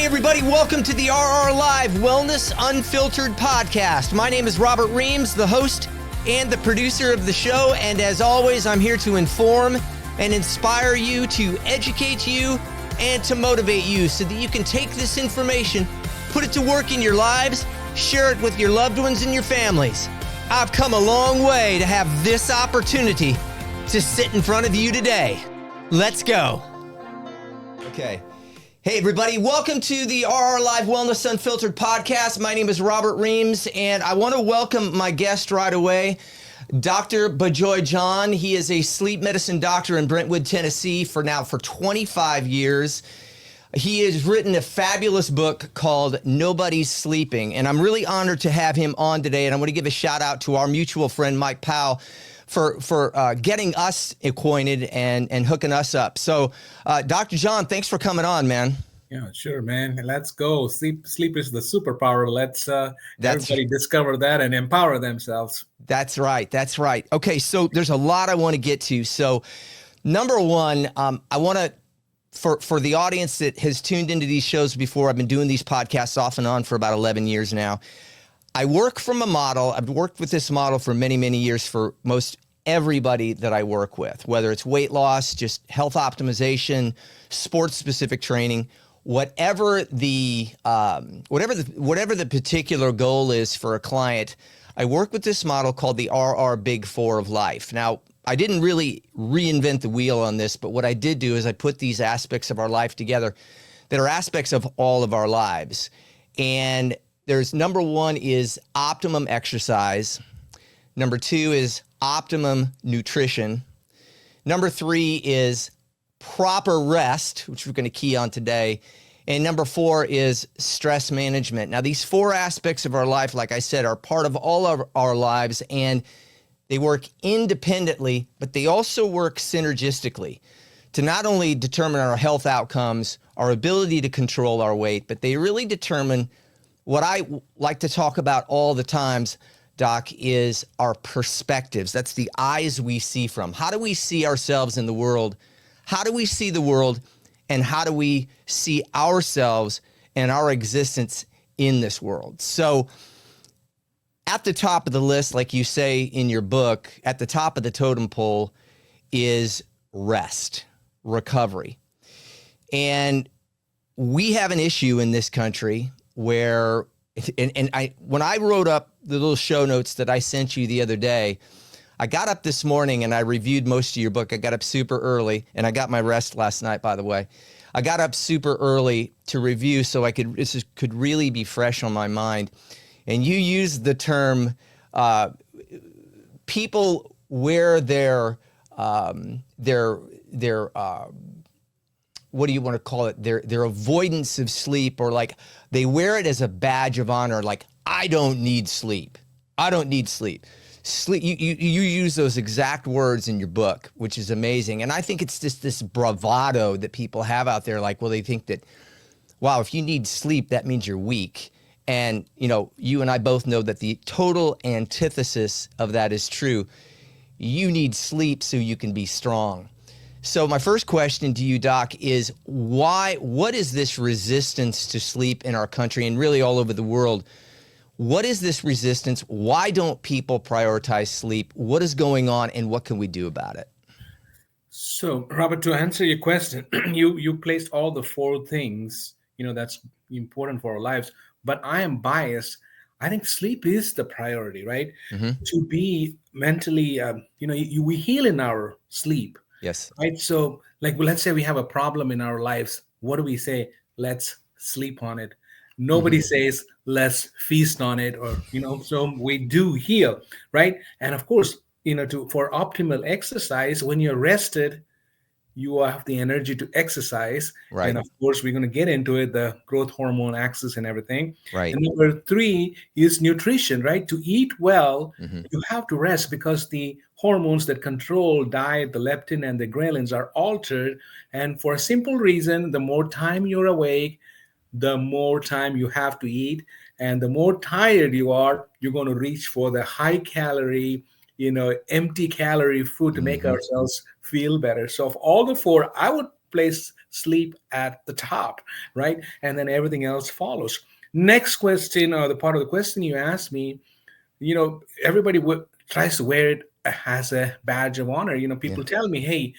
Hey everybody, welcome to the RR Live Wellness Unfiltered podcast. My name is Robert Reames, the host and the producer of the show, and as always, I'm here to inform and inspire you, to educate you, and to motivate you so that you can take this information, put it to work in your lives, share it with your loved ones and your families. I've come a long way to have this opportunity to sit in front of you today. Let's go. Okay. Hey everybody, welcome to the RR Live Wellness Unfiltered podcast. My name is Robert Reames, and I want to welcome my guest right away, Dr. Bijoy John. He is a sleep medicine doctor in Brentwood, Tennessee for 25 years. He has written a fabulous book called Nobody's Sleeping, and I'm really honored to have him on today. And I want to give a shout out to our mutual friend, Mike Powell, for getting us acquainted and hooking us up. So, Dr. John, thanks for coming on, man. Yeah, sure, man. Let's go. Sleep is the superpower. Let's everybody discover that and empower themselves. That's right. That's right. Okay, so there's a lot I want to get to. So, number one, I want to, for the audience that has tuned into these shows before, I've been doing these podcasts off and on for about 11 years now. I work from a model. I've worked with this model for many, many years for most everybody that I work with, whether it's weight loss, just health optimization, sports specific training, whatever the particular goal is for a client. I work with this model called the RR Big Four of life. Now, I didn't really reinvent the wheel on this, but what I did do is I put these aspects of our life together that are aspects of all of our lives. And there's number one is optimum exercise. Number two is optimum nutrition. Number three is proper rest, which we're going to key on today. And number four is stress management. Now, these four aspects of our life, like I said, are part of all of our lives, and they work independently, but they also work synergistically to not only determine our health outcomes, our ability to control our weight, but they really determine what I like to talk about all the times, Doc, is our perspectives. That's the eyes we see from. How do we see ourselves in the world? How do we see the world? And how do we see ourselves and our existence in this world? So at the top of the list, like you say in your book, at the top of the totem pole is rest, recovery. And we have an issue in this country where, when I wrote up the little show notes that I sent you the other day, I got up this morning and I reviewed most of your book. I got up super early, and I got my rest last night, by the way. I got up super early to review so this could really be fresh on my mind. And you used the term, people wear their what do you want to call it? Their avoidance of sleep, or like they wear it as a badge of honor. Like, I don't need sleep. I don't need sleep. Sleep. You use those exact words in your book, which is amazing. And I think it's just this bravado that people have out there. Like, well, they think that, wow, if you need sleep, that means you're weak. And, you and I both know that the total antithesis of that is true. You need sleep so you can be strong. So my first question to you, Doc, is what is this resistance to sleep in our country and really all over the world? What is this resistance? Why don't people prioritize sleep? What is going on, and what can we do about it? So, Robert, to answer your question, you placed all the four things, that's important for our lives, but I am biased. I think sleep is the priority, right? Mm-hmm. To be mentally, we heal in our sleep. Yes. Right. So, let's say we have a problem in our lives. What do we say? Let's sleep on it. Nobody says let's feast on it, or so we do heal, right? And of course, for optimal exercise, when you're rested, you have the energy to exercise. Right. And of course, we're going to get into it, the growth hormone axis and everything. Right. And number three is nutrition, right? To eat well, you have to rest, because the hormones that control diet, the leptin and the ghrelins, are altered. And for a simple reason, the more time you're awake, the more time you have to eat. And the more tired you are, you're going to reach for the high calorie, empty calorie food to make ourselves feel better. So of all the four, I would place sleep at the top, right? And then everything else follows. Next question, or the part of the question you asked me, everybody tries to wear it as a badge of honor. Yeah. People tell me, hey,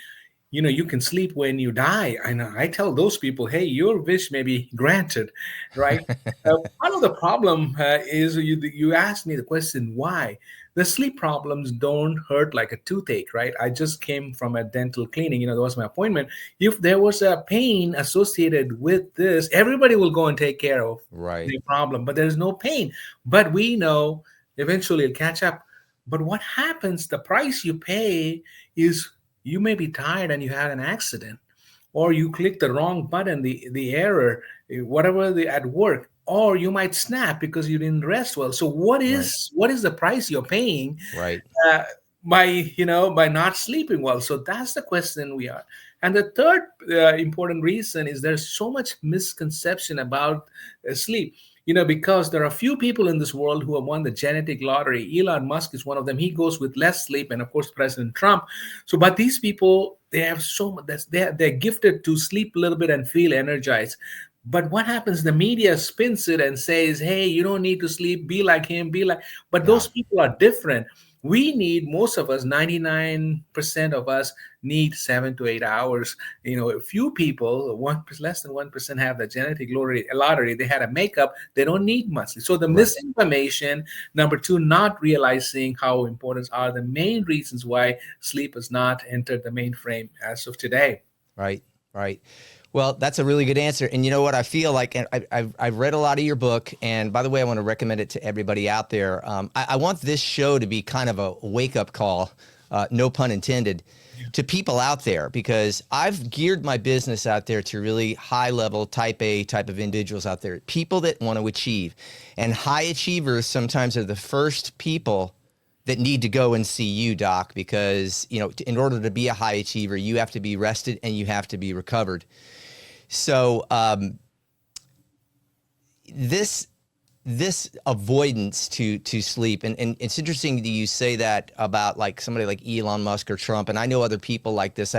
you can sleep when you die. I tell those people, hey, your wish may be granted, right? Part of the problem is you asked me the question, why? The sleep problems don't hurt like a toothache, right? I just came from a dental cleaning. That was my appointment. If there was a pain associated with this, everybody will go and take care of Right. the problem, but there's no pain. But we know eventually it'll catch up. But what happens, the price you pay is you may be tired and you had an accident, or you click the wrong button, the error, whatever at work, or you might snap because you didn't rest well. So what Right. is the price you're paying Right. uh, by not sleeping well? So that's the question we are. And the third important reason is there's so much misconception about sleep. Because there are few people in this world who have won the genetic lottery. Elon Musk is one of them. He goes with less sleep, and of course President Trump. So but these people, they have so much, they're gifted to sleep a little bit and feel energized. But what happens? The media spins it and says, hey, you don't need to sleep, be like him, be like. But Yeah. those people are different. We need, most of us, 99% of us need 7 to 8 hours. A few people, less than 1% have the genetic lottery. They had a makeup. They don't need much. So the Right. misinformation, number two, not realizing how important are the main reasons why sleep has not entered the mainframe as of today. Right. Right. Well, that's a really good answer. And you know what? I feel like, and I've read a lot of your book. And by the way, I want to recommend it to everybody out there. I want this show to be kind of a wake up call, no pun intended, to people out there, because I've geared my business out there to really high level type A type of individuals out there, people that want to achieve. And high achievers sometimes are the first people that need to go and see you, Doc, because, in order to be a high achiever, you have to be rested and you have to be recovered. So this avoidance to sleep, and it's interesting that you say that about like somebody like Elon Musk or Trump, and I know other people like this.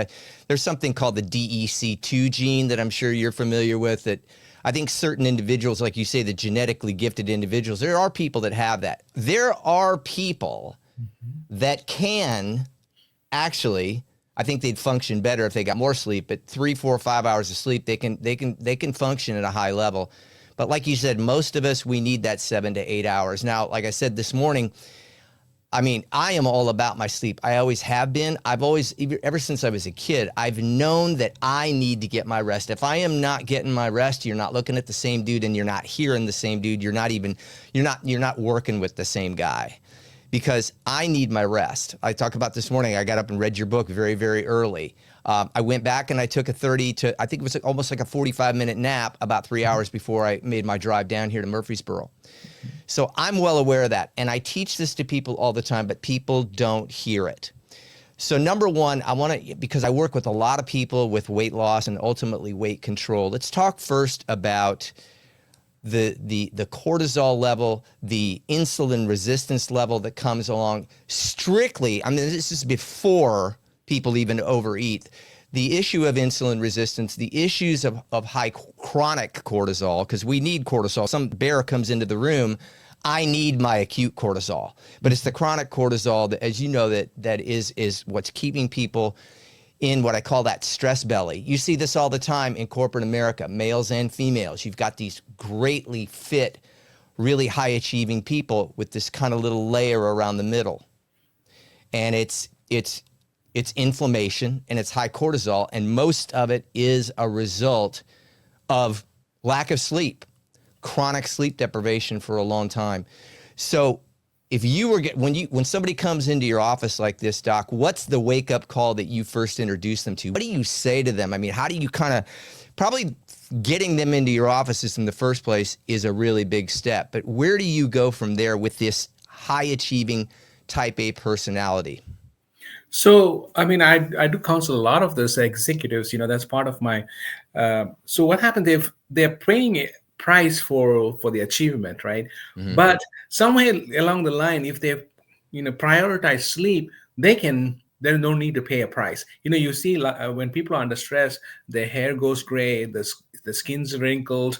There's something called the DEC2 gene that I'm sure you're familiar with, that I think certain individuals, like you say, the genetically gifted individuals, there are people that have that. There are people that can actually, I think they'd function better if they got more sleep. But 3, 4, 5 hours of sleep, they can function at a high level. But like you said, most of us, we need that 7 to 8 hours. Now, like I said this morning, I mean, I am all about my sleep. I always have been. I've always, ever since I was a kid, I've known that I need to get my rest. If I am not getting my rest, you're not looking at the same dude, and you're not hearing the same dude. You're not working with the same guy, because I need my rest. I talk about this morning, I got up and read your book very, very early. I went back and I took I think it was almost like a 45-minute nap about 3 hours before I made my drive down here to Murfreesboro. So I'm well aware of that. And I teach this to people all the time, but people don't hear it. So number one, because I work with a lot of people with weight loss and ultimately weight control, let's talk first about the cortisol level, the insulin resistance level that comes along strictly. I mean, this is before people even overeat. The issue of insulin resistance, the issues of high chronic cortisol, because we need cortisol. Some bear comes into the room, I need my acute cortisol. But it's the chronic cortisol that, as you know, that is what's keeping people in what I call that stress belly. You see this all the time in corporate America, males and females. You've got these greatly fit, really high achieving people with this kind of little layer around the middle. And it's inflammation and it's high cortisol, and most of it is a result of lack of sleep, chronic sleep deprivation for a long time. So if you were when somebody comes into your office like this, Doc, what's the wake up call that you first introduce them to? What do you say to them? I mean, how do you kind of, probably getting them into your offices in the first place is a really big step, but where do you go from there with this high achieving type A personality? So, I mean, I do counsel a lot of those executives. That's part of my. So, what happened? They're paying a price for the achievement, right? Mm-hmm. But somewhere along the line, if they, prioritize sleep, they can there's no need to pay a price. You see when people are under stress, their hair goes gray, the skin's wrinkled,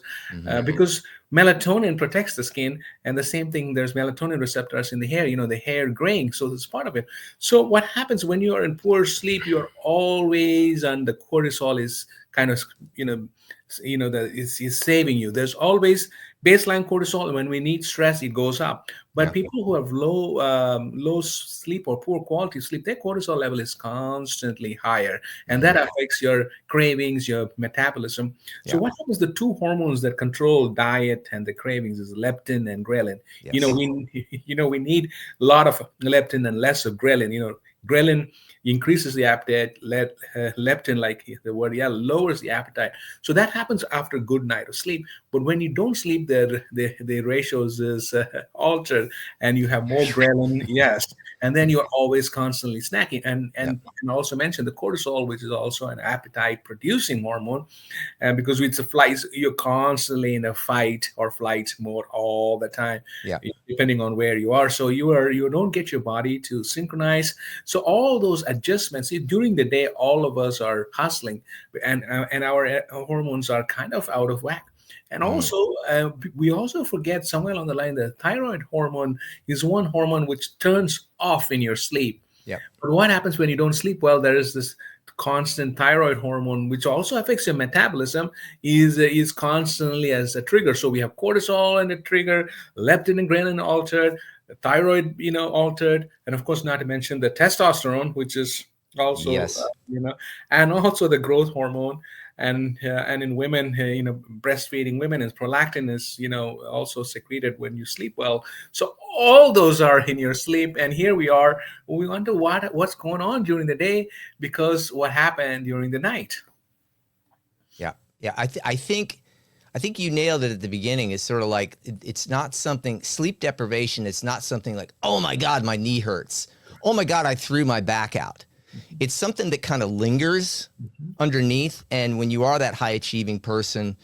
because melatonin protects the skin, and the same thing, there's melatonin receptors in the hair. The hair graying, so it's part of it. So what happens when you are in poor sleep? You're always, and the cortisol is kind of, that is saving you. There's always baseline cortisol. When we need stress, it goes up. But Yeah. people who have low sleep or poor quality sleep, their cortisol level is constantly higher, and that affects your cravings, your metabolism. So Yeah. what happens? The two hormones that control diet and the cravings is leptin and ghrelin. Yes. We need a lot of leptin and less of ghrelin. Ghrelin increases the appetite. Leptin, like the word, lowers the appetite. So that happens after a good night of sleep. But when you don't sleep, the ratios is altered, and you have more ghrelin. Yes, and then you're always constantly snacking. And also mention the cortisol, which is also an appetite producing hormone, and because it's a flight, you're constantly in a fight or flight mode all the time. Yeah. Depending on where you are. So you don't get your body to synchronize. So all those adjustments, during the day, all of us are hustling, and our hormones are kind of out of whack. And also, we also forget somewhere along the line, the thyroid hormone is one hormone which turns off in your sleep. Yeah. But what happens when you don't sleep well? There is this constant thyroid hormone, which also affects your metabolism, is constantly as a trigger. So we have cortisol and a trigger, leptin and ghrelin altered, the thyroid, altered, and of course, not to mention the testosterone, which is also, Yes. and also the growth hormone. And in women, breastfeeding women, is prolactin is also secreted when you sleep well. So all those are in your sleep. And here we are. We wonder what's going on during the day, because what happened during the night. Yeah. Yeah. I think you nailed it at the beginning. It's sort of like, it's not something, sleep deprivation. It's not something like, oh my God, my knee hurts. Oh my God, I threw my back out. It's something that kind of lingers underneath. And when you are that high achieving person,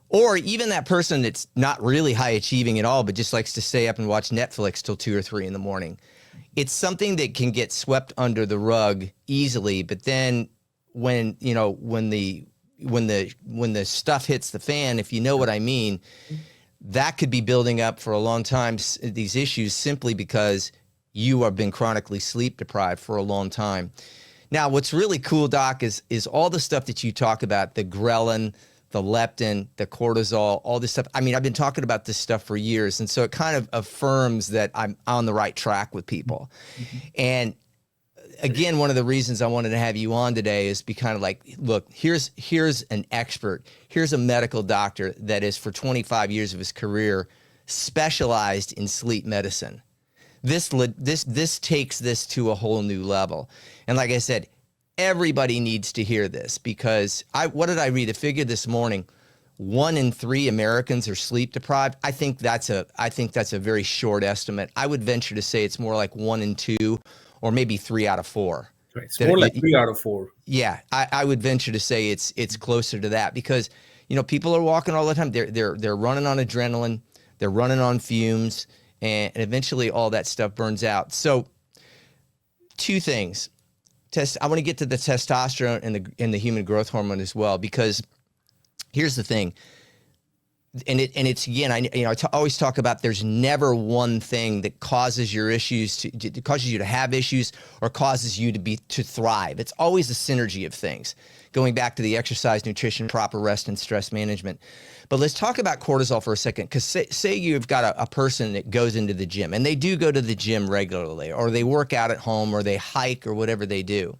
or even that person that's not really high achieving at all, but just likes to stay up and watch Netflix till 2 or 3 in the morning, it's something that can get swept under the rug easily. But then when the stuff hits the fan, if you know what I mean, that could be building up for a long time, these issues, simply because you have been chronically sleep deprived for a long time. Now, what's really cool, Doc, is all the stuff that you talk about, the ghrelin, the leptin, the cortisol, all this stuff. I mean, I've been talking about this stuff for years, and so it kind of affirms that I'm on the right track with people. And again, one of the reasons I wanted to have you on today is be kind of like, look, here's an expert. Here's a medical doctor that is, for 25 years of his career, specialized in sleep medicine. This takes this to a whole new level. And like I said, everybody needs to hear this, because what did I read? A figure this morning, 1 in 3 Americans are sleep deprived. I think that's a very short estimate. I would venture to say it's more like 1 in 2, or maybe 3 out of 4. Right. It's more like 3 out of 4. Yeah, I would venture to say it's closer to that, because people are walking all the time. They're running on adrenaline, they're running on fumes, and eventually all that stuff burns out. So 2 things. I want to get to the testosterone and the human growth hormone as well, because here's the thing. And it's again, I always talk about, there's never one thing that causes your issues causes you to have issues or causes you to thrive. It's always a synergy of things. Going back to the exercise, nutrition, proper rest, and stress management. But let's talk about cortisol for a second, because say you've got a person that goes into the gym, and they do go to the gym regularly, or they work out at home, or they hike, or whatever they do.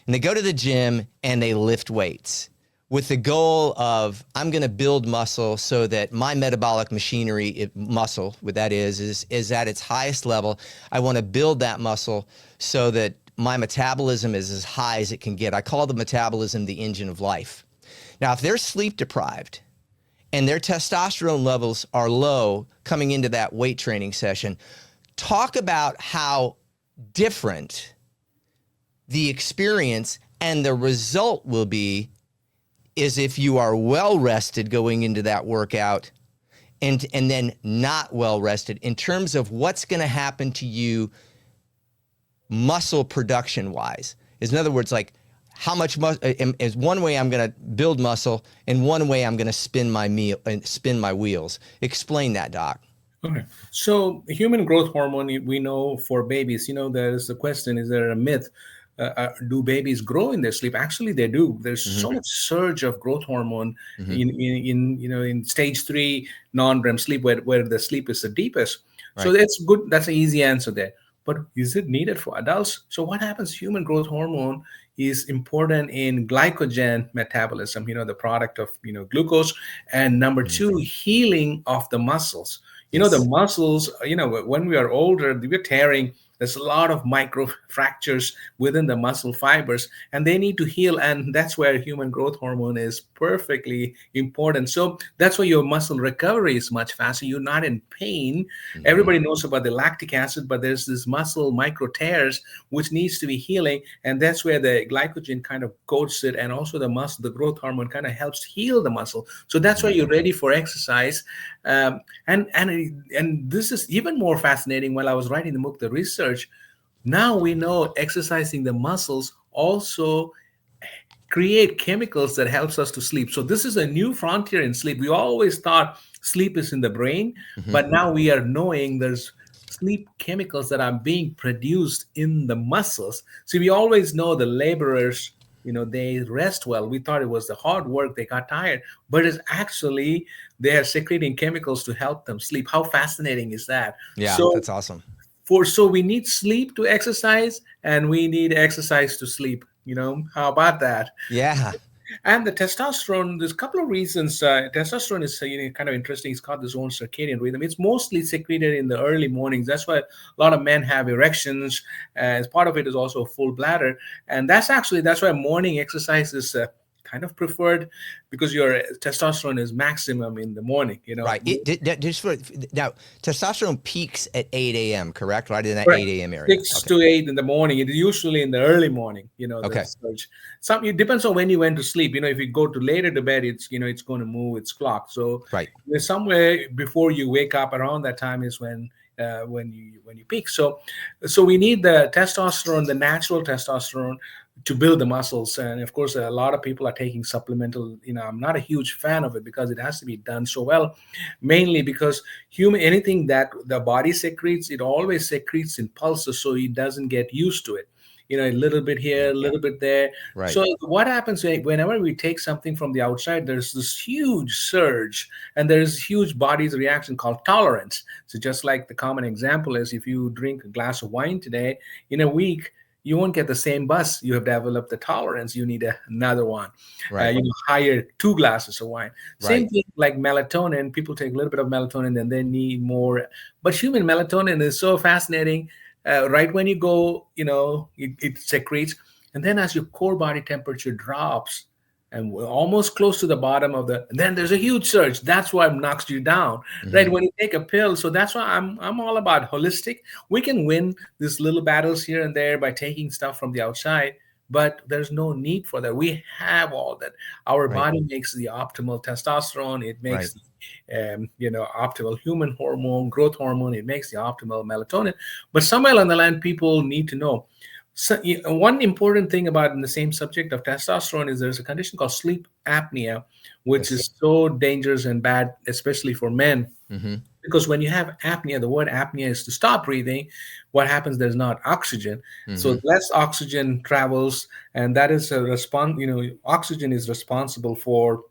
And they go to the gym and they lift weights with the goal of, I'm going to build muscle so that my metabolic machinery, muscle, what that is at its highest level. I want to build that muscle so that my metabolism is as high as it can get. I call the metabolism the engine of life. Now, if they're sleep deprived and their testosterone levels are low coming into that weight training session, talk about how different the experience and the result will be is if you are well rested going into that workout and then not well rested, in terms of what's going to happen to you muscle production wise? In other words, like how much is one way I'm going to build muscle and one way I'm going to spin my wheels. Explain that, Doc. Okay. So human growth hormone, we know for babies, there's the question, is there a myth? Do babies grow in their sleep? Actually, they do. There's so much surge of growth hormone in stage 3 non-REM sleep where the sleep is the deepest. So Right. that's good. That's an easy answer there. But is it needed for adults? So what happens? Human growth hormone is important in glycogen metabolism, the product of glucose, and number two, healing of the muscles. The Yes. muscles, when we are older, we're tearing. There's a lot of micro fractures within the muscle fibers, and they need to heal. And that's where human growth hormone is perfectly important. So that's why your muscle recovery is much faster. You're not in pain. Everybody knows about the lactic acid, but there's this muscle micro tears which needs to be healing, and that's where the glycogen kind of coats it, and also the growth hormone kind of helps heal the muscle. So that's why you're ready for exercise. And this is even more fascinating. While I was writing the book, the research, now we know exercising the muscles also create chemicals that helps us to sleep. So this is a new frontier in sleep. We always thought sleep is in the brain, but now we are knowing there's sleep chemicals that are being produced in the muscles. So we always know the laborers, they rest well. We thought it was the hard work, they got tired, but it's actually they are secreting chemicals to help them sleep. How fascinating is that? Yeah, So that's awesome. so we need sleep to exercise, and we need exercise to sleep. How about that? Yeah. And the testosterone, there's a couple of reasons. Testosterone is kind of interesting. It's got this own circadian rhythm. It's mostly secreted in the early mornings. That's why a lot of men have erections. As part of it is also a full bladder, and that's why morning exercise is kind of preferred, because your testosterone is maximum in the morning. Right. Now, testosterone peaks at 8 a.m., correct? Right in that Correct. 8 a.m. area. 6 Okay. to 8 in the morning. It is usually in the early morning, Okay. the surge. It depends on when you went to sleep. If you go to later to bed, it's going to move its clock. So Right. there's somewhere before you wake up, around that time is when you peak. So we need the testosterone, the natural testosterone, to build the muscles. And of course, a lot of people are taking supplemental. I'm not a huge fan of it because it has to be done so well, mainly because anything that the body secretes, it always secretes in pulses, so it doesn't get used to it. A little bit here, a little bit there. Right. So what happens whenever we take something from the outside, there's this huge surge, and there's huge body's reaction called tolerance. So just like the common example is, if you drink a glass of wine today, in a week, you won't get the same buzz. You have developed the tolerance. You need another one. Right. Hire 2 glasses of wine. Same Right. thing like melatonin. People take a little bit of melatonin, and they need more. But human melatonin is so fascinating. Right when you go, it secretes. And then as your core body temperature drops, and we're almost close to the bottom of and then there's a huge surge. That's what knocks you down, right? When you take a pill. So that's why I'm all about holistic. We can win these little battles here and there by taking stuff from the outside, but there's no need for that. We have all that. Our body makes the optimal testosterone. It makes optimal human hormone, growth hormone. It makes the optimal melatonin. But somewhere on the line, people need to know. So one important thing about in the same subject of testosterone is there's a condition called sleep apnea, which is so dangerous and bad, especially for men. Because when you have apnea, the word apnea is to stop breathing. What happens? There's not oxygen. So less oxygen travels, and that is a response. Oxygen is responsible for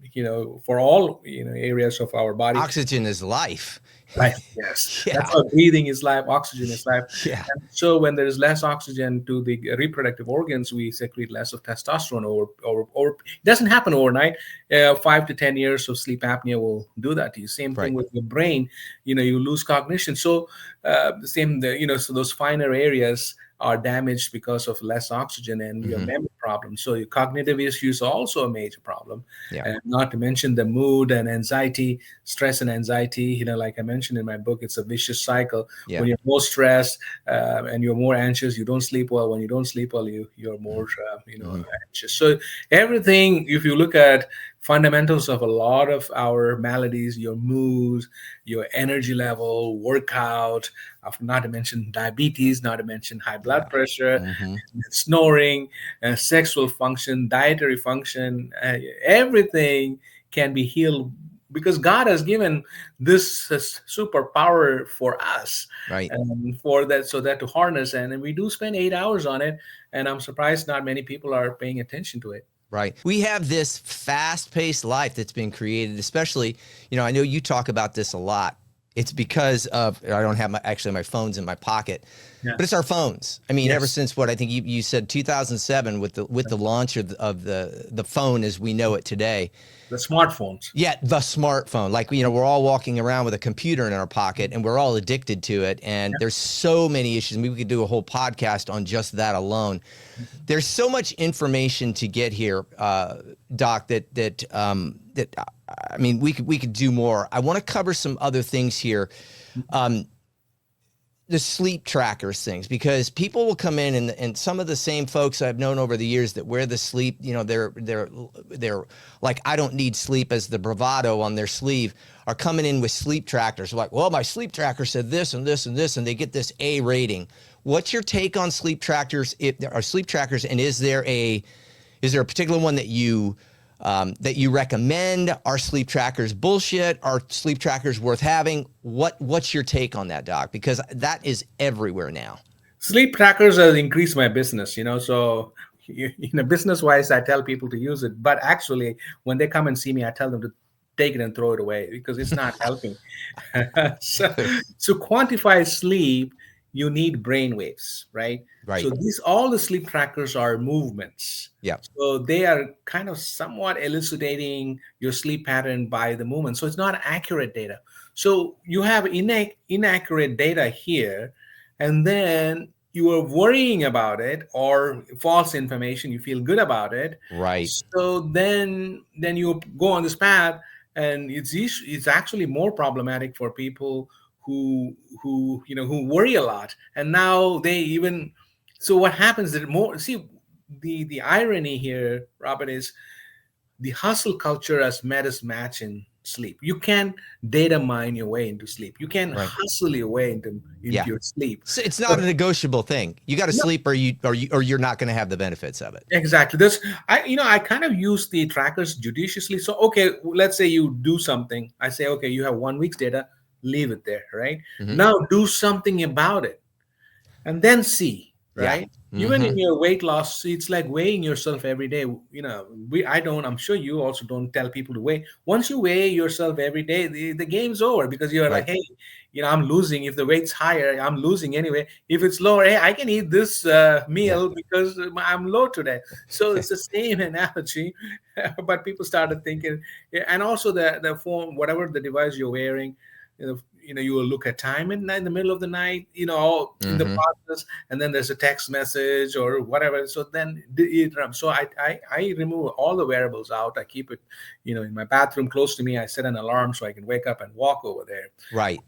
all areas of our body. Oxygen is life. Life, yes. Yeah. That's why breathing is life, oxygen is life. Yeah. And so when there is less oxygen to the reproductive organs, we secrete less of testosterone. Or it doesn't happen overnight. 5 to 10 years of sleep apnea will do that to you. Same thing with your brain. You lose cognition. So the same, so those finer areas are damaged because of less oxygen, and your memory problems. So your cognitive issues are also a major problem. Yeah. And not to mention the mood and anxiety, stress and anxiety. Like I mentioned in my book, it's a vicious cycle. Yeah. When you're more stressed and you're more anxious, you don't sleep well. When you don't sleep well, you're more anxious. So everything, if you look at fundamentals of a lot of our maladies, your moods, your energy level, workout, not to mention diabetes, not to mention high blood Yeah. pressure, Hmm. snoring, sexual function, dietary function, everything can be healed because God has given this superpower for us, Right. and for that, so that to harness. And we do spend 8 hours on it, and I'm surprised not many people are paying attention to it. Right. We have this fast-paced life that's been created, especially, I know you talk about this a lot. It's because of, I don't have my phone's in my pocket, Yeah. but it's our phones. I mean, ever Yes. since what I think you said 2007 with the launch of the phone as we know it today. The smartphones. Yeah, the smartphone. Like, we're all walking around with a computer in our pocket and we're all addicted to it. And Yeah. there's so many issues. Maybe we could do a whole podcast on just that alone. There's so much information to get here, Doc, that I mean, we could do more. I want to cover some other things here. The sleep trackers things, because people will come in and some of the same folks I've known over the years that wear the sleep, they're like, I don't need sleep as the bravado on their sleeve, are coming in with sleep trackers. Like, well, my sleep tracker said this and this and this, and they get this A rating. What's your take on sleep trackers? If there are sleep trackers, and is there a particular one that you recommend? Are sleep trackers bullshit? Are sleep trackers worth having? What's your take on that, Doc? Because that is everywhere now. Sleep trackers have increased my business, so business wise, I tell people to use it. But actually, when they come and see me, I tell them to take it and throw it away because it's not helping. so, to quantify sleep, you need brain waves, right? Right. So all the sleep trackers are movements. Yeah. So they are kind of somewhat elucidating your sleep pattern by the movement. So it's not accurate data. So you have inaccurate data here, and then you are worrying about it, or false information, you feel good about it. Right. So then you go on this path, and it's actually more problematic for people who worry a lot. And now they even, so what happens that more, see, the irony here, Robert, is the hustle culture has met its match in sleep. You can't data mine your way into sleep. You can't Right. hustle your way into your sleep. So it's not a negotiable thing. You got to No. sleep, or you're not going to have the benefits of it. Exactly. I kind of use the trackers judiciously. So, okay, let's say you do something. I say, okay, you have 1 week's data, leave it there, right? Mhm. Now do something about it, and then see, Yeah. right? Even Mhm. in your weight loss, it's like weighing yourself every day. I'm sure you also don't tell people to weigh. Once you weigh yourself every day, the game's over, because you're like, Right. hey, I'm losing. If the weight's higher, I'm losing anyway. If it's lower, hey, I can eat this meal because I'm low today. So it's the same analogy, but people started thinking, and also the phone, whatever the device you're wearing, you will look at time in the middle of the night, all in the Mhm. process, and then there's a text message or whatever. So then so I remove all the wearables out. I keep it, in my bathroom close to me. I set an alarm so I can wake up and walk over there. Right.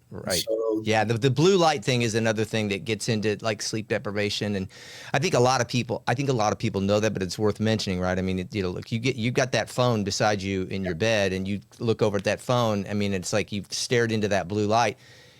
So Yeah, the blue light thing is another thing that gets into like sleep deprivation, and I think a lot of people know that, but it's worth mentioning, right? I mean, look, you got that phone beside you in your bed, and you look over at that phone. I mean, it's like you've stared into that blue light,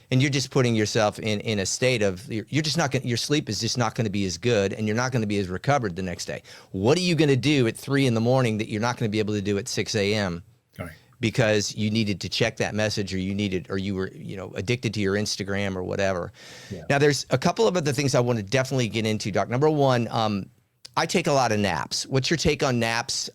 and you're just putting yourself in a state of, you're just not going, your sleep is just not going to be as good, and you're not going to be as recovered the next day. What are you going to do at 3 a.m. that you're not going to be able to do at 6 a.m.? all right. Because you needed to check that message, or you were addicted to your Instagram or whatever. Yeah. Now, there's a couple of other things I want to definitely get into, Doc. Number one, I take a lot of naps. What's your take on naps?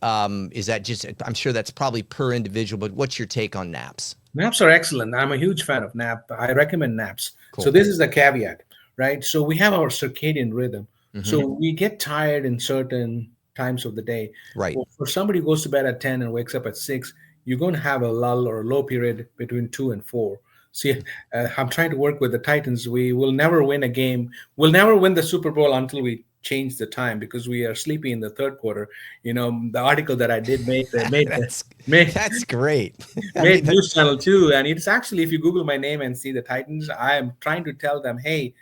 Is that just, I'm sure that's probably per individual, but what's your take on naps? Naps are excellent. I'm a huge fan of nap. I recommend naps. Cool. So this is the caveat, right? So we have our circadian rhythm. Mhm. So we get tired in certain times of the day. Right. For somebody who goes to bed at 10 and wakes up at 6, you're going to have a lull or a low period between 2 and 4. See, I'm trying to work with the Titans. We will never win a game. We'll never win the Super Bowl until we change the time, because we are sleepy in the third quarter. The article that I did made That's great. made News Channel 2, and it's actually, if you Google my name and see the Titans, I am trying to tell them, hey,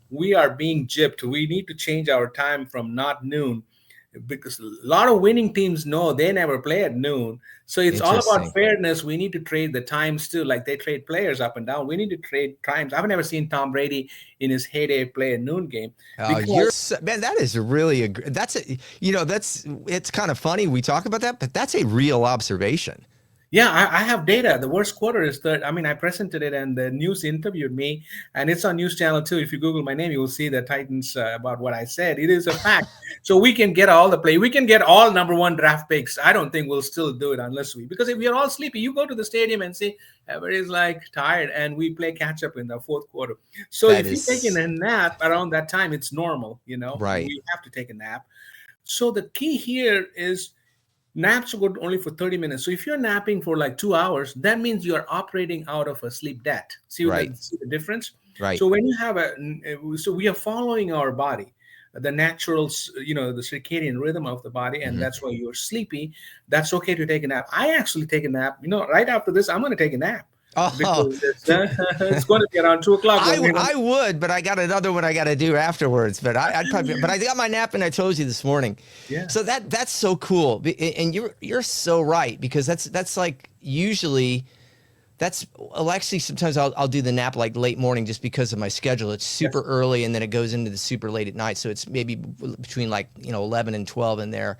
we are being gypped. We need to change our time from not noon because a lot of winning teams know they never play at noon. So it's all about Interesting. fairness. We need to trade the times too, like they trade players up and down. We need to trade times. I've never seen Tom Brady in his heyday play a noon game because Man, that is really that's a, it's kind of funny we talk about that, but that's a real observation. yeah, I have data. The worst quarter is third. I mean, I presented it and the news interviewed me, and it's on News Channel too. If you Google my name, you will see the Titans about what I said. It is a fact. So we can get all the play. We can get all number one draft picks. I don't think we'll still do it unless because if you're all sleepy, you go to the stadium and see everybody's like tired, and we play catch up in the fourth quarter. So That if you're taking is a nap around that time, it's normal. right. We have to take a nap. So the key here is naps are good only for 30 minutes. So if you're napping for like 2 hours, that means you're operating out of a sleep debt. Right. See the difference? Right. So when you have so we are following our body, the natural, the circadian rhythm of the body, and that's why you're sleepy. That's okay to take a nap. I actually take a nap. Right after this, I'm going to take a nap. Oh, Because it's going to be around 2 o'clock. I would, but I got another one I got to do afterwards. But I'd probably, but I got my nap, and I told you this morning. Yeah. So that's so cool, and you're so right, because that's like usually well, actually sometimes I'll do the nap like late morning just because of my schedule. It's super early, and then it goes into the super late at night. So it's maybe between 11 and 12 in there.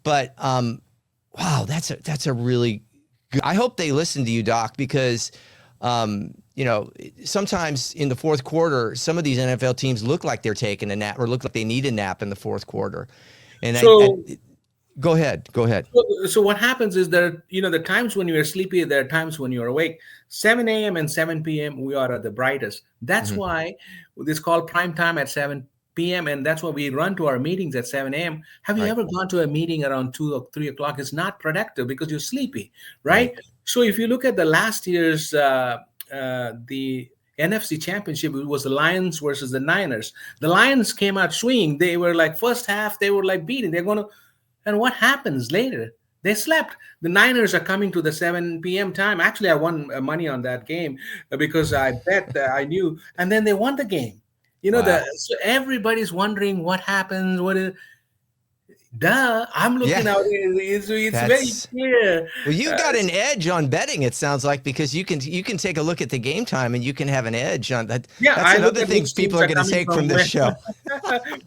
But wow, that's a really good. I hope they listen to you, Doc, because sometimes in the fourth quarter, some of these NFL teams look like they're taking a nap or look like they need a nap in the fourth quarter. And So go ahead. So what happens is the times when you're sleepy, there are times when you're awake. 7 a.m. and 7 p.m. we are at the brightest. That's why it's called prime time at 7 p.m. And that's why we run to our meetings at 7 a.m. Have you ever gone to a meeting around 2 or 3 o'clock? It's not productive because you're sleepy, right? So if you look at the last year's the NFC Championship, it was the Lions versus the Niners. The Lions came out swinging. They were like first half, they were like beating. They're going to. And what happens later? They slept. The Niners are coming to the 7 p.m. time. Actually, I won money on that game because I bet that I knew. And then they won the game. Wow. So everybody's wondering what happens. I'm looking out. It's very clear. Well, you've got an edge on betting, it sounds like, because you can take a look at the game time and you can have an edge on that. Yeah, that's another thing people are going to take from this show.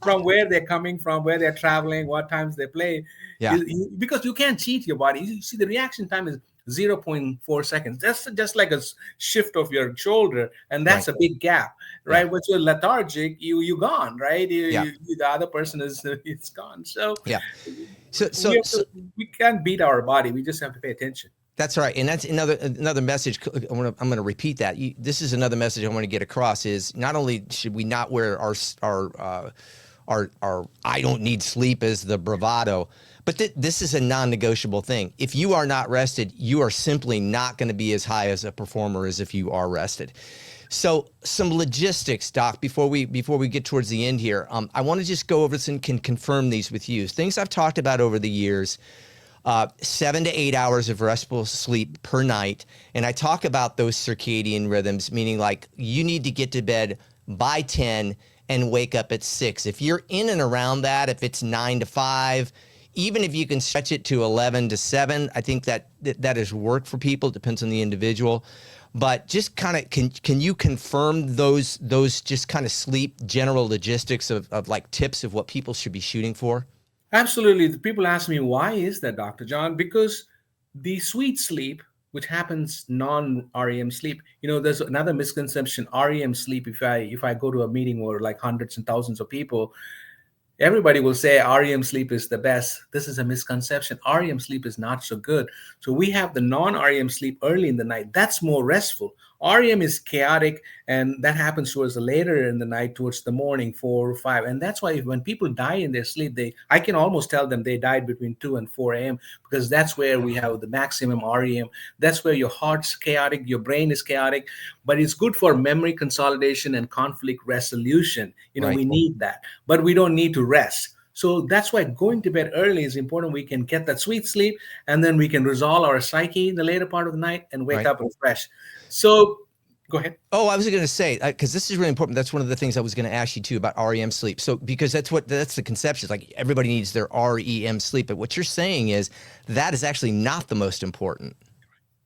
From where they're coming from, where they're traveling, what times they play. Yeah. Because you can't cheat your body. You see, the reaction time is 0.4 seconds. That's just like a shift of your shoulder, and that's a big gap, right? When you're lethargic, you gone, right? The other person it's gone. So we can't beat our body. We just have to pay attention. That's right, and that's another message. I'm going to repeat that. This is another message I want to get across: is not only should we not wear our I don't need sleep as the bravado, but this is a non-negotiable thing. If you are not rested, you are simply not going to be as high as a performer as if you are rested. So some logistics, Doc, before we get towards the end here, I want to just go over this and can confirm these with you. Things I've talked about over the years, 7 to 8 hours of restful sleep per night. And I talk about those circadian rhythms, meaning like you need to get to bed by 10 and wake up at 6. If you're in and around that, if it's 9 to 5, even if you can stretch it to 11 to 7, I think that has worked for people. It depends on the individual. But just kind of, can you confirm those just kind of sleep general logistics of like tips of what people should be shooting for? Absolutely. The people ask me, why is that, Dr. John? Because the sweet sleep, which happens non-REM sleep, there's another misconception. REM sleep, if I go to a meeting where like hundreds and thousands of people, everybody will say REM sleep is the best. This is a misconception. REM sleep is not so good. So we have the non-REM sleep early in the night. That's more restful. REM is chaotic, and that happens towards the later in the night, towards the morning, 4 or 5. And that's why when people die in their sleep, I can almost tell them they died between 2 and 4 a.m. because that's where we have the maximum REM. That's where your heart's chaotic, your brain is chaotic, but it's good for memory consolidation and conflict resolution. We need that, but we don't need to rest. So that's why going to bed early is important. We can get that sweet sleep, and then we can resolve our psyche in the later part of the night and wake up refreshed. So Go ahead. Oh, I was going to say, because this is really important. That's one of the things I was going to ask you too about REM sleep. So, because that's the conception. It's like everybody needs their REM sleep. But what you're saying is that is actually not the most important.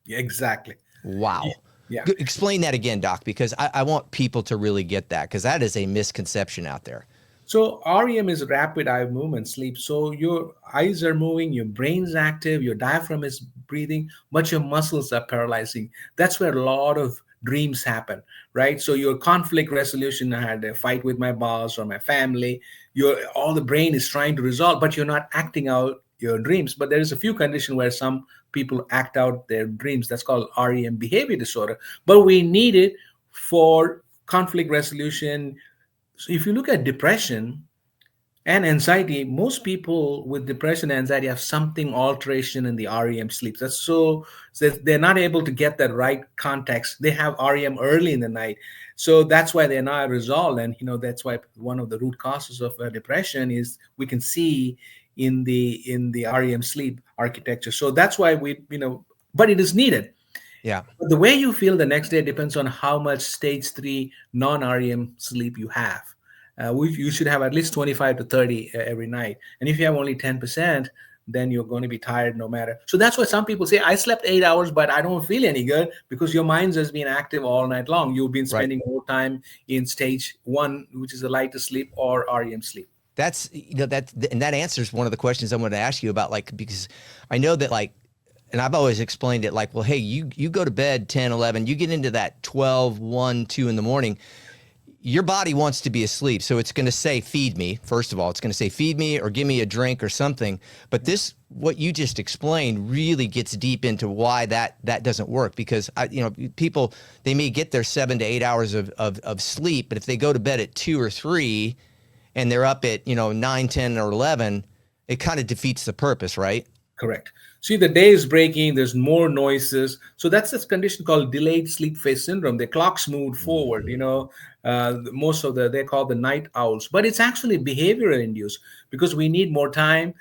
Yeah, exactly. Wow. Yeah. Explain that again, Doc, because I want people to really get that, because that is a misconception out there. So REM is rapid eye movement sleep. So your eyes are moving, your brain's active, your diaphragm is breathing, but your muscles are paralyzing. That's where a lot of dreams happen, right? So your conflict resolution, I had a fight with my boss or my family, your all the brain is trying to resolve, but you're not acting out your dreams. But there is a few conditions where some people act out their dreams. That's called REM behavior disorder. But we need it for conflict resolution. So if you look at depression and anxiety, most people with depression and anxiety have something alteration in the REM sleep. That's so they're not able to get that right context. They have REM early in the night. So that's why they're not resolved. And that's why one of the root causes of depression is we can see in the REM sleep architecture. So that's why but it is needed. Yeah. But the way you feel the next day depends on how much stage 3 non-REM sleep you have. You should have at least 25 to 30 every night. And if you have only 10%, then you're going to be tired no matter. So that's why some people say, I slept 8 hours, but I don't feel any good because your mind's just been active all night long. You've been Right. spending more time in stage 1, which is the lighter sleep, or REM sleep. That's, and that answers one of the questions I wanted to ask you about, like, because I know that, like, and I've always explained it like, well, hey, you go to bed 10, 11, you get into that 12, 1, 2 in the morning, your body wants to be asleep. So it's going to say, feed me. First of all, it's going to say, feed me or give me a drink or something. But this, what you just explained, really gets deep into why that doesn't work. Because people, they may get their 7 to 8 hours of sleep, but if they go to bed at 2 or 3 and they're up at 9, 10, or 11, it kind of defeats the purpose, right? Correct. See, the day is breaking, there's more noises. So that's this condition called delayed sleep phase syndrome. The clocks moved forward, most of they're called the night owls, but it's actually behavioral induced because we need more time.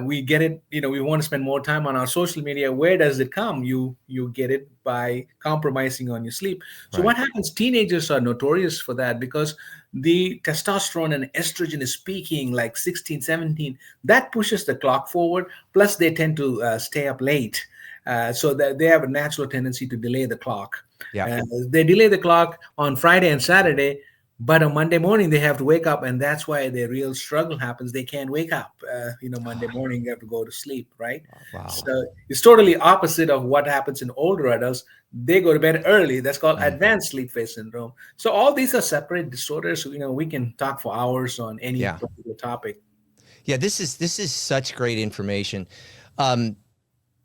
We get it, we want to spend more time on our social media. Where does it come? You get it by compromising on your sleep. So Right. what happens? Teenagers are notorious for that because the testosterone and estrogen is peaking like 16, 17. That pushes the clock forward. Plus, they tend to stay up late. So that they have a natural tendency to delay the clock. Yeah. They delay the clock on Friday and Saturday, but on Monday morning they have to wake up, and that's why the real struggle happens. They can't wake up. Monday morning they have to go to sleep, right? Wow. So it's totally opposite of what happens in older adults. They go to bed early. That's called Mm. advanced sleep phase syndrome. So all these are separate disorders. We can talk for hours on any Yeah. particular topic. Yeah. This is such great information. Um,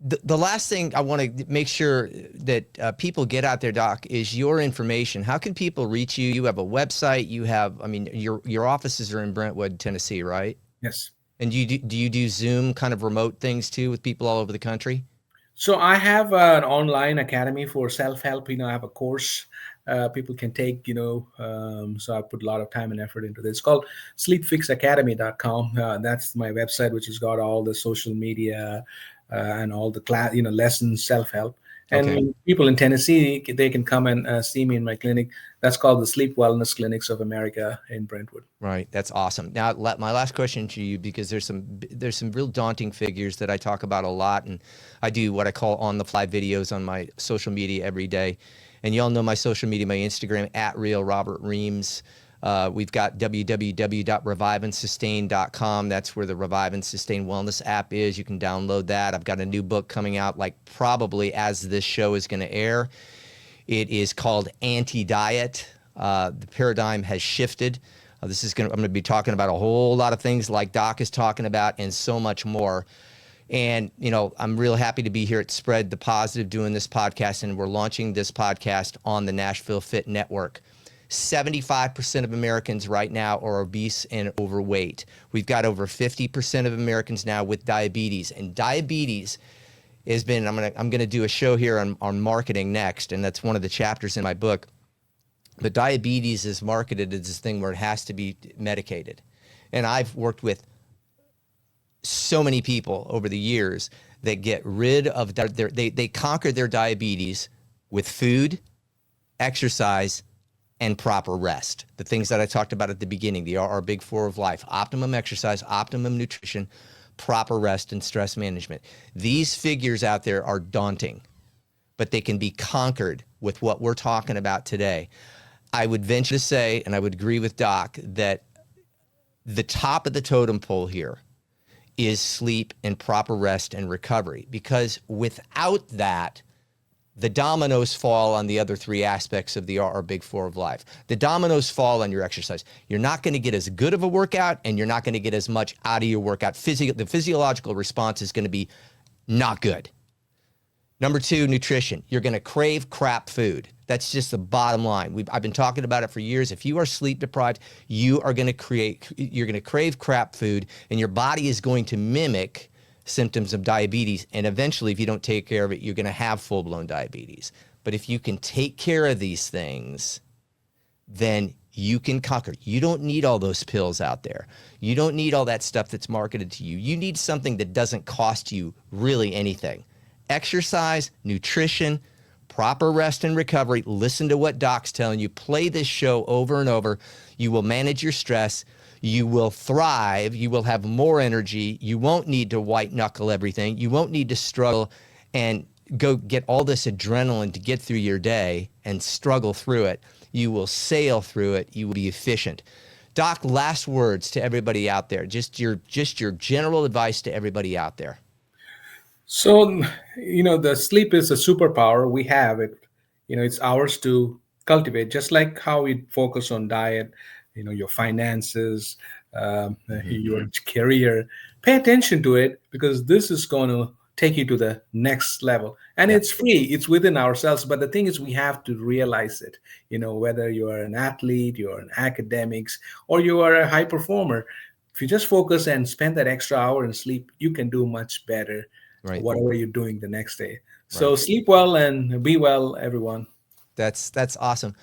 the last thing I want to make sure that people get out there, Doc, is your information. How can people reach you? You have a website. You have, I mean, your offices are in Brentwood, Tennessee, right? Yes. And do you do Zoom kind of remote things too with people all over the country? So I have an online academy for self-help. I have a course people can take. So I put a lot of time and effort into this. It's called sleepfixacademy.com. That's my website, which has got all the social media and all the class, lessons, self-help. Okay. And people in Tennessee, they can come and see me in my clinic. That's called the Sleep Wellness Clinics of America in Brentwood. Right. That's awesome. Now, my last question to you, because there's some real daunting figures that I talk about a lot, and I do what I call on the fly videos on my social media every day. And y'all know my social media, my Instagram at Real Robert Reames. We've got www.reviveandsustain.com. That's where the Revive and Sustain Wellness app is. You can download that. I've got a new book coming out, like probably as this show is going to air. It is called Anti-Diet. The paradigm has shifted. I'm going to be talking about a whole lot of things like Doc is talking about and so much more. And, I'm real happy to be here at Spread the Positive doing this podcast, and we're launching this podcast on the Nashville Fit Network. 75% of Americans right now are obese and overweight. We've got over 50% of Americans now with diabetes, and diabetes has been, I'm going to do a show here on marketing next, and that's one of the chapters in my book. But diabetes is marketed as this thing where it has to be medicated. And I've worked with so many people over the years that get rid of they conquer their diabetes with food, exercise, and proper rest. The things that I talked about at the beginning, the RR Big Four of life: optimum exercise, optimum nutrition, proper rest, and stress management. These figures out there are daunting, but they can be conquered with what we're talking about today. I would venture to say, and I would agree with Doc, that the top of the totem pole here is sleep and proper rest and recovery, because without that, the dominoes fall on the other three aspects of the RR Big Four of life. The dominoes fall on your exercise. You're not going to get as good of a workout, and you're not going to get as much out of your workout. The physiological response is going to be not good. Number two, nutrition. You're going to crave crap food. That's just the bottom line. I've been talking about it for years. If you are sleep deprived, you're going to crave crap food, and your body is going to mimic symptoms of diabetes. And eventually, if you don't take care of it, you're going to have full-blown diabetes. But if you can take care of these things, then you can conquer. You don't need all those pills out there. You don't need all that stuff that's marketed to you. You need something that doesn't cost you really anything. Exercise, nutrition, proper rest and recovery. Listen to what Doc's telling you. Play this show over and over. You will manage your stress. You will thrive. You will have more energy. You won't need to white knuckle everything. You won't need to struggle and go get all this adrenaline to get through your day and struggle through it. You will sail through it. You will be efficient. Doc, last words to everybody out there. Just your general advice to everybody out there. So, the sleep is a superpower. We have it. It's ours to cultivate, just like how we focus on diet, your finances, your career. Pay attention to it, because this is going to take you to the next level. And it's free. It's within ourselves. But the thing is, we have to realize it. Whether you are an athlete, you're an academics, or you are a high performer, if you just focus and spend that extra hour in sleep, you can do much better. Right. Whatever you're doing the next day. So sleep well and be well, everyone. That's awesome.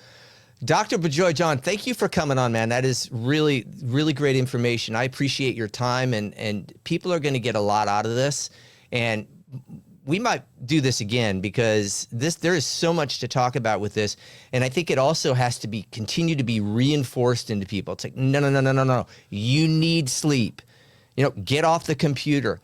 Dr. Bijoy John, thank you for coming on, man. That is really, really great information. I appreciate your time, and people are going to get a lot out of this. And we might do this again, because there is so much to talk about with this. And I think it also has to continue to be reinforced into people. It's like, no. You need sleep. Get off the computer.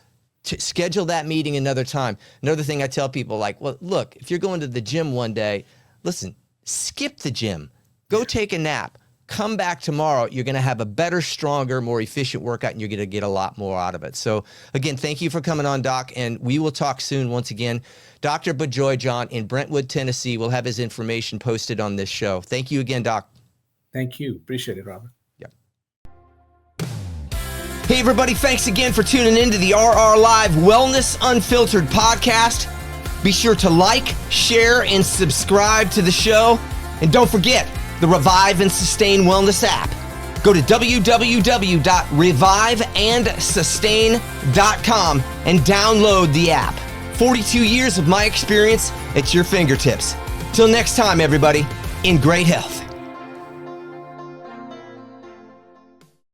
Schedule that meeting another time. Another thing I tell people, well, look, if you're going to the gym one day, listen, skip the gym. Go take a nap. Come back tomorrow. You're going to have a better, stronger, more efficient workout, and you're going to get a lot more out of it. So, again, thank you for coming on, Doc, and we will talk soon once again. Dr. Bijoy John in Brentwood, Tennessee. We'll have his information posted on this show. Thank you again, Doc. Thank you. Appreciate it, Robert. Hey, everybody, thanks again for tuning in to the RR Live Wellness Unfiltered podcast. Be sure to like, share, and subscribe to the show. And don't forget the Revive and Sustain Wellness app. Go to www.reviveandsustain.com and download the app. 42 years of my experience at your fingertips. Till next time, everybody, in great health.